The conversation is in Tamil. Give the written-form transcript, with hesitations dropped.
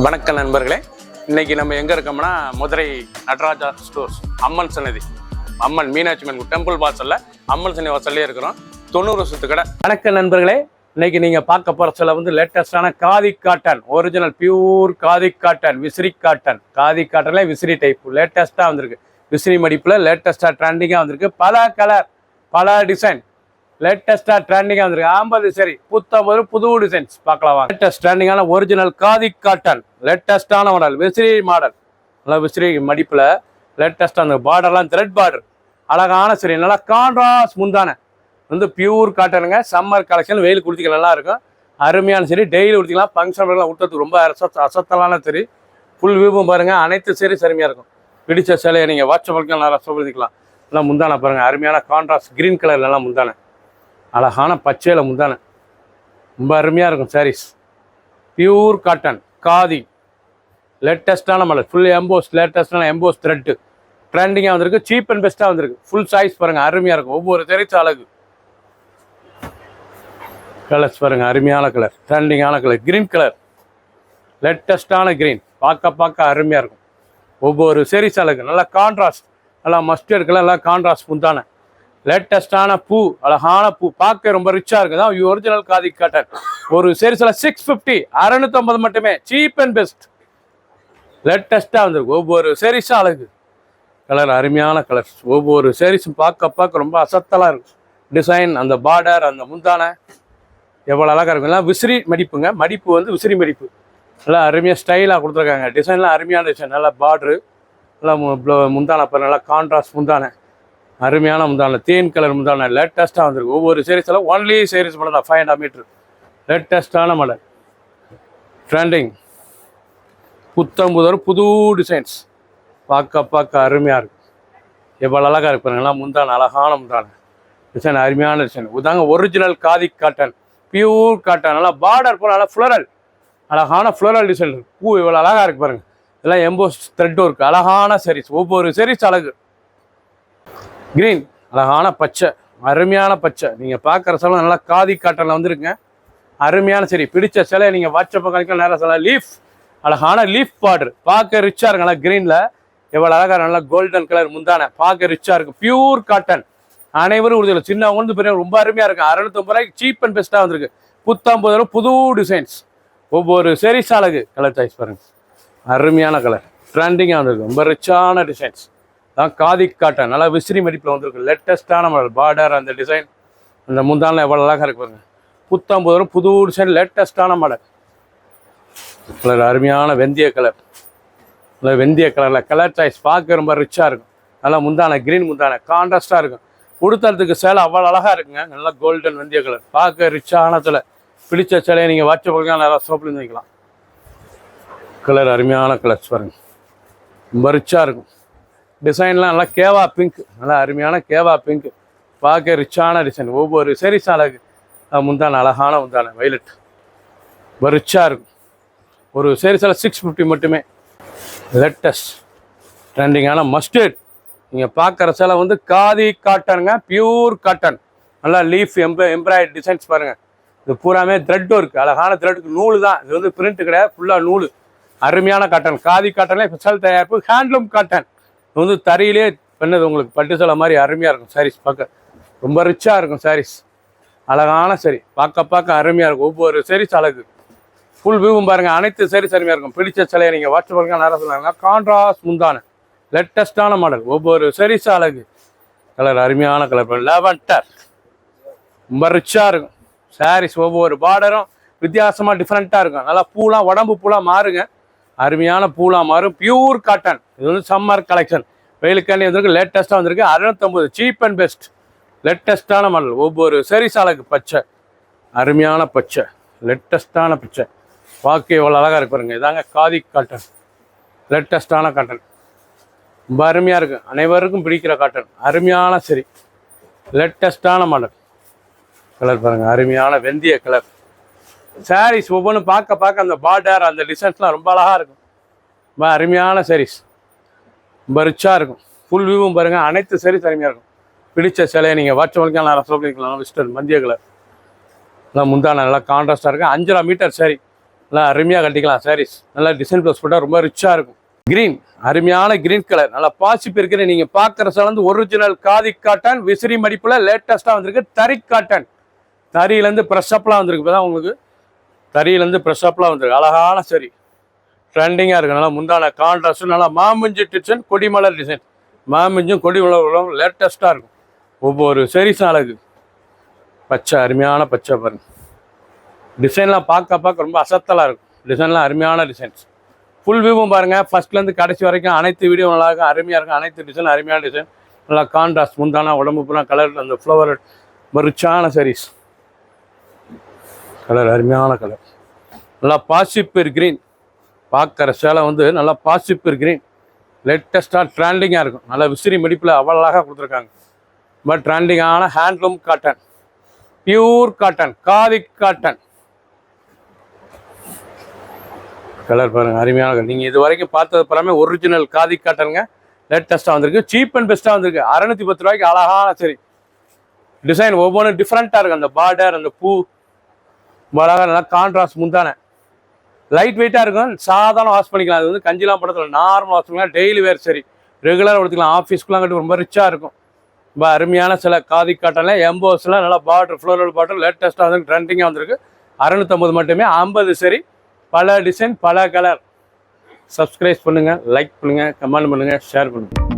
வணக்கம் நண்பர்களே, இன்னைக்கு நம்ம எங்க இருக்கோம்னா மதுரை நடராஜா ஸ்டோர்ஸ் அம்மன் சன்னதி, அம்மன் மீனாட்சி அம்மன் டெம்பிள் வாசல்ல அம்மன் சன்னதி வாசல்லே இருக்கிறோம். 90 வருஷத்து கடை. வணக்கம் நண்பர்களே, இன்னைக்கு நீங்க பார்க்க போற சில லேட்டஸ்டான khadi cotton, original pure khadi cotton, விசிறி காட்டன். காதி காட்டன்ல விசிறி டைப் லேட்டஸ்டா வந்திருக்கு. விசிறி மடிப்புல லேட்டஸ்டா ட்ரெண்டிங்கா வந்திருக்கு. பல கலர், பல டிசைன் லேட்டஸ்டா ட்ரெண்டிங்காக வந்திருக்கு. 50 சரி புது டிசைன்ஸ் பார்க்கலாம். லேட்டஸ்ட் ட்ரெண்டிங்கான ஒரிஜினல் காதி காட்டன், லேட்டஸ்டான மாடல், விசிறி மாடல். நல்லா விசிறி மடிப்புல லேட்டஸ்டா அந்த பார்டர்லாம் த்ரெட் பார்டர், அழகான சரி, நல்லா கான்ட்ராஸ்ட் முந்தான பியூர் காட்டனுங்க. சம்மர் கலெக்ஷன், வெயில் குளிச்சிக்க நல்லா இருக்கும். அருமையான சரி, டெய்லி குளிச்சிக்கலாம். ஃபங்க்ஷன் விட்டுறதுக்கு ரொம்ப அசத்தலான சரி. ஃபுல் வியூவும் பாருங்க, அனைத்து சரி அருமையாக இருக்கும். பிடிச்ச சிலையை நீங்கள் வாட்ஸ்அப் நல்லா ரசப்படுத்திக்கலாம். நல்லா முந்தான பாருங்க, அருமையான கான்ட்ராஸ்ட் கிரீன் கலர்லாம் முந்தான, அழகான பச்சையில் முந்தான, ரொம்ப அருமையாக இருக்கும். சாரீஸ் பியூர் காட்டன் காதி, லேட்டஸ்டான மாடல், ஃபுல் எம்போஸ், லேட்டஸ்டான எம்போஸ் த்ரெட்டு ட்ரெண்டிங்காக வந்திருக்கு. சீப் அண்ட் பெஸ்ட்டாக வந்திருக்கு. ஃபுல் சைஸ் பாருங்கள், அருமையாக இருக்கும். ஒவ்வொரு தெரிச்ச அழகு. கலர்ஸ் பாருங்கள், அருமையான கலர், ட்ரெண்டிங்கான கலர், கிரீன் கலர், லேட்டஸ்டான கிரீன், பார்க்க அருமையாக இருக்கும். ஒவ்வொரு சீரிஸ் அழகு, நல்லா கான்ட்ராஸ்ட், நல்லா மஸ்டர்ட் கலர், நல்லா கான்ட்ராஸ்ட் முந்தான, லேட்டஸ்டான பூ, அழகான பூ, பார்க்க ரொம்ப ரிச்சா இருக்குதான். Original khadi cotton. ஒரு சீரிஸ்ல 650, 650 மட்டுமே. சீப் அண்ட் பெஸ்ட், லேட்டஸ்டா வந்திருக்கு. ஒவ்வொரு சீரிஸும் அழகு, கலர் அருமையான கலர்ஸ். ஒவ்வொரு சீரிஸும் பார்க்க ரொம்ப அசத்தலா இருக்கும். டிசைன், அந்த பார்டர், அந்த முந்தான எவ்வளோ அழகா இருக்கும். எல்லாம் விசிறி மடிப்புங்க. மடிப்பு விசிறி மடிப்பு, நல்லா அருமையாக ஸ்டைலாக கொடுத்துருக்காங்க. டிசைன்லாம் அருமையான டிசைன், நல்லா பார்டரு, நல்லா முந்தான, நல்லா கான்ட்ராஸ்ட் முந்தான, அருமையான முந்தான, தேன் கலர் முந்தான, லேட்டஸ்ட்டாக வந்திருக்கு. ஒவ்வொரு சீரிஸில் ஒன்லி சீரிஸ் மாடல் தான், 500 மீட்டர், லேட்டஸ்டான மாடல், ட்ரெண்டிங், புது டிசைன்ஸ், பார்க்க அருமையாக இருக்கும். எவ்வளோ அழகாக இருப்பாருங்களா முந்தான, அழகான முந்தான டிசைன், அருமையான டிசைன். இதாங்க original khadi cotton, pure cotton. நல்லா பார்டர் போல, நல்லா ஃப்ளோரல், அழகான ஃப்ளோரல் டிசைன் இருக்குது. பூ இவ்வளோ அழகாக இருக்கு பாருங்கள். இதெல்லாம் எம்போஸ் த்ரெட் ஒர்க், அழகான சீரிஸ். ஒவ்வொரு சீரிஸ் அழகு. கிரீன், அழகான பச்சை, அருமையான பச்சை. நீங்கள் பார்க்குற சிலை நல்லா காதி காட்டனில் வந்துருக்குங்க. அருமையான சரி, பிடிச்ச சிலையை நீங்கள் வாட்ஸ்அப் கணக்கில் நேரம் சில லீஃப், அழகான லீஃப் பார்டர், பார்க்க ரிச்சாக இருக்கு. நல்லா கிரீனில் எவ்வளோ அழகாக, நல்லா கோல்டன் கலர் முந்தான, பார்க்க ரிச்சாக இருக்கும். பியூர் காட்டன், அனைவரும் உறுதியில், சின்னவங்க பெரிய ரொம்ப அருமையாக இருக்குது. 650 ரூபாய்க்கு சீப் அண்ட் பெஸ்ட்டாக வந்திருக்கு. 50 ரூபா புது டிசைன்ஸ். ஒவ்வொரு சீரிஸ் அழகு. கலர் சாய்ஸ் பாருங்கள், அருமையான கலர், ட்ரெண்டிங்காக வந்திருக்கு. ரொம்ப ரிச்சான டிசைன்ஸ் தான் காதி காட்டன். நல்லா விசிறி மடிப்பில் வந்திருக்கு. லேட்டஸ்டான மாடல், பார்டர், அந்த டிசைன், அந்த முந்தான எவ்வளோ அழகாக இருக்கு பாருங்க. 50 ரூபா புது டிசைன், லேட்டஸ்டான மாடல். கலர் அருமையான வெந்தய கலர், நல்லா வெந்தய கலரில் கலர் சாய்ஸ், பார்க்க ரொம்ப ரிச்சாக இருக்கும். நல்லா முந்தான கிரீன் முந்தான, கான்ட்ராஸ்டாக இருக்கும். உடுத்துறதுக்கு சேலை அவ்வளோ அழகாக இருக்குங்க. நல்லா கோல்டன் வெந்தய கலர், பார்க்க ரிச்சான சிலை. பிடிச்ச சிலையை நீங்கள் வாட்ஸ்அப் நல்லா சோப்பில் வைக்கலாம். கலர் அருமையான கலர்ஸ் பாருங்கள், ரொம்ப ரிச்சாக இருக்கும். டிசைன்லாம் நல்லா கேவா பிங்க், நல்லா அருமையான கேவா பிங்க், பார்க்க ரிச்சான டிசைன். ஒவ்வொரு சீரிஸ் அழகு. முந்தான அழகான முந்தான வைலட், ரொம்ப ரிச்சாக இருக்கும். ஒரு சீரிஸில் 650 மட்டுமே. லேட்டஸ்ட் ட்ரெண்டிங்கான மஸ்டர்ட். நீங்கள் பார்க்குற சிலை காதி காட்டனுங்க, பியூர் காட்டன். நல்லா லீஃப் எம்ப்ராய்டரி டிசைன்ஸ் பாருங்கள். இது பூராமே த்ரெட் ஒர்க், அழகான த்ரெட்டுக்கு நூல் தான். இது பிரிண்ட் கிடையாது, ஃபுல்லாக நூல். அருமையான காட்டன், காதி காட்டன்ல ஸ்பெஷல் தயாரிப்பு, ஹேண்ட்லூம் காட்டன். இது தறியிலே பண்ணது, உங்களுக்கு பட்டு சேலை மாதிரி அருமையாக இருக்கும். சாரீஸ் பார்க்க ரொம்ப ரிச்சாக இருக்கும். சாரீஸ் அழகான சரி, பார்க்க அருமையாக இருக்கும். ஒவ்வொரு சாரீஸ் அழகு. ஃபுல் வியூவும் பாருங்கள், அனைத்து சாரீஸ் அருமையாக இருக்கும். பிடிச்ச சிலையை நீங்கள் வாட்ஸ்அப் பண்ணுங்க, நேரம் சொன்னாங்க. கான்ட்ராஸ்ட் முந்தான, லேட்டஸ்டான மாடல், ஒவ்வொரு சாரீஸ் அழகு. கலர் அருமையான கலர், லாவெண்டர், ரொம்ப ரிச்சாக இருக்கும். சாரீஸ் ஒவ்வொரு பார்டரும் வித்தியாசமாக டிஃப்ரெண்ட்டாக இருக்கும். நல்லா பூலாம், உடம்பு பூலாம் மாறுங்க, அருமையான பூலாம் மாறும். Pure cotton. இது சம்மர் கலெக்ஷன், வெயிலுக்காண்டி வந்திருக்கு. லேட்டஸ்ட்டாக வந்திருக்கு. 650, சீப் அண்ட் பெஸ்ட், லேட்டஸ்டான மாடல். ஒவ்வொரு சீரிஸ் அழகு. பச்சை, அருமையான பச்சை, லேட்டஸ்டான பச்சை, பார்க்க எவ்வளோ அழகாக இருக்கு பாருங்க. இதாங்க காதி காட்டன், லேட்டஸ்டான காட்டன், ரொம்ப அருமையாக இருக்குது. அனைவருக்கும் பிடிக்கிற காட்டன், அருமையான சரி, லேட்டஸ்டான மாடல். கலர் பாருங்கள், அருமையான வெந்தய கலர். சாரீஸ் ஒவ்வொன்றும் பார்க்க அந்த பார்டர், அந்த டிசைன்ஸ்லாம் ரொம்ப அழகாக இருக்கும். ரொம்ப அருமையான சாரீஸ், ரொம்ப ரிச்சாக இருக்கும். ஃபுல் வியூவும் பாருங்கள், அனைத்து சாரீஸ் அருமையாக இருக்கும். பிடிச்ச சிலையை நீங்கள் வாட்ஸ்அப் நான் சொல்லிக்கலாம். விஸ்டர் மந்திய கலர், நல்லா முந்தான, நல்லா கான்ட்ராஸ்டாக இருக்குது. 5.5 மீட்டர் சாரி, நல்லா அருமையாக கட்டிக்கலாம் சாரீஸ். நல்லா டிசைன் ப்ளவுஸ் போட்டால் ரொம்ப ரிச்சாக இருக்கும். கிரீன், அருமையான கிரீன் கலர், நல்லா பாசிப்பு இருக்கிற நீங்கள் பார்க்குற சேலை வந்து ஒரிஜினல் காதி காட்டன், விசிறி மடிப்பில் லேட்டஸ்ட்டாக வந்திருக்கு. தறி காட்டன், தறியிலேருந்து ப்ரெஷ்அப்லாம் வந்திருக்கு. இப்போ தான் உங்களுக்கு தறியிலேருந்து ப்ரெஷ்அப்லாம் வந்திருக்கு. அழகான சரி, ட்ரெண்டிங்காக இருக்குது. நல்லா முந்தான கான்ட்ராஸ்ட், நல்லா மாமிஞ்சி டிசைன், கொடிமலர் டிசைன், மாமிஞ்சும் கொடிமலரும் லேட்டஸ்ட்டாக இருக்கும். ஒவ்வொரு சரிஸும் அழகு. பச்சை, அருமையான பச்சை பாருங்கள். டிசைன்லாம் பார்க்க ரொம்ப அசத்தலாக இருக்கும். டிசைன்லாம் அருமையான டிசைன்ஸ். ஃபுல் வியூவும் பாருங்கள், ஃபஸ்ட்லேருந்து கடைசி வரைக்கும் அனைத்து வீடியோ நல்லா இருக்கும், அருமையாக இருக்கும். அனைத்து டிசைன் அருமையான டிசைன், நல்லா கான்ட்ராஸ்ட், முந்தானா உடம்பு பூரா கலர், அந்த ஃப்ளவர் ரிச்சான சாரீஸ். கலர் அருமையான கலர், நல்லா பாசிப்பர் கிரீன். பார்க்குற சேலை வந்து நல்லா பாசிப்பர் கிரீன், லேட்டஸ்ட்டாக ட்ரெண்டிங்காக இருக்கும். நல்லா விசிறி மடிப்பில் அவ்வளோக கொடுத்துருக்காங்க. ரொம்ப ட்ரெண்டிங்கான handloom cotton, pure cotton, khadi cotton. Colour பாருங்கள், அருமையான கலர். நீங்கள் இது வரைக்கும் பார்த்தது பரமே ஒரிஜினல் காதி காட்டனுங்க. லேட்டஸ்ட்டாக வந்திருக்கு, சீப் அண்ட் பெஸ்ட்டாக வந்திருக்கு. 610 ரூபாய்க்கு அழகான சரி. டிசைன் ஒவ்வொன்றும் டிஃப்ரெண்ட்டாக இருக்குது. அந்த பார்டர், அந்த பூ அழகாக நல்லா கான்ட்ராஸ்ட். முந்தான லைட் வெயிட்டாக இருக்கும், சாதாரண வாஷ் பண்ணிக்கலாம். அது வந்து கஞ்சிலாம் படத்தில் நார்மல் வாஷ் பண்ணிக்கலாம். டெய்லி வேர் சரி, ரெகுலராக எடுத்துக்கலாம். ஆஃபீஸ்க்குலாம் கட்டி ரொம்ப ரிச்சாக இருக்கும். ரொம்ப அருமையான சில காதி காட்டனில் எம்போஸில் நல்லா பார்டர், ஃப்ளோரல் பார்டர் லேட்டஸ்ட்டாக வந்து ட்ரெண்டிங்காக வந்திருக்கு. 650 மட்டுமே, 50 சரி, பல டிசைன், பல கலர். சப்ஸ்கிரைப் பண்ணுங்கள், லைக் பண்ணுங்கள், கமெண்ட் பண்ணுங்கள், ஷேர் பண்ணுங்கள்.